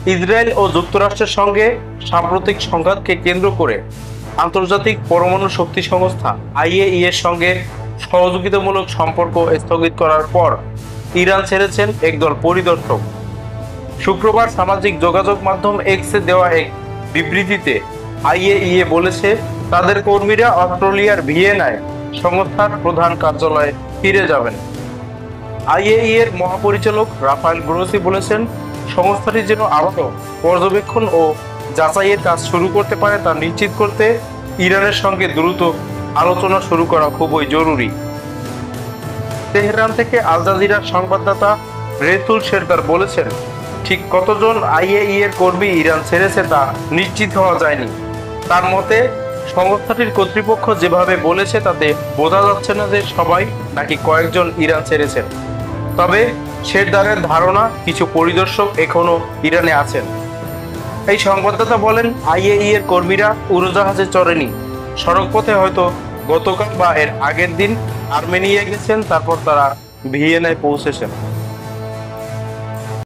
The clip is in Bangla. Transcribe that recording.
ইসরায়েল ও যুক্তরাষ্ট্রের সঙ্গে সাম্প্রতিক সংঘাতকে কেন্দ্র করে আন্তর্জাতিক পরমাণু শক্তি সংস্থা আইএইএ এর সঙ্গে সহযোগিতামূলক সম্পর্ক স্থগিত করার পর ইরান ছেড়েছেন একদল পরিদর্শক। শুক্রবার সামাজিক যোগাযোগ মাধ্যম এক্সে দেওয়া এক বিবৃতিতে আইএইএ বলেছে, তাদের কর্মীরা অস্ট্রেলিয়ার ভিয়েনায় সংস্থার প্রধান কার্যালয়ে ফিরে যাবেন। আইএইএ এর মহাপরিচালক রাফায়েল গ্রোসি বলেছেন, সংস্থাটি যেন আবারও পর্যবেক্ষণ ও যাচাইয়ের কাজ শুরু করতে পারে তা নিশ্চিত করতে ইরানের সঙ্গে দ্রুত আলোচনা শুরু করা খুবই জরুরি। তেহরান থেকে আল জাজিরার সংবাদদাতা রেতুল শেরদার বলেছেন, ঠিক কতজন আইএইএ এর কর্মী ইরান ছেড়েছে তা নিশ্চিত হওয়া যায়নি। তার মতে, সংস্থাটির কর্তৃপক্ষ যেভাবে বলেছে তাতে বোঝা যাচ্ছে না যে সবাই নাকি কয়েকজন ইরান ছেড়েছেন। তবে শেরদারের ধারণা কিছু পরিদর্শক এখনো ইরানে আছেন। এই সংবাদদাতা বলেন, আইএইএ এর কর্মীরা উড়োজাহাজে চড়েনি, সড়কপথে হয়তো গতকাল বা এর আগের দিন আর্মেনিয়া গেছেন, তারপর তারা ভিয়েনায় পৌঁছেছেন।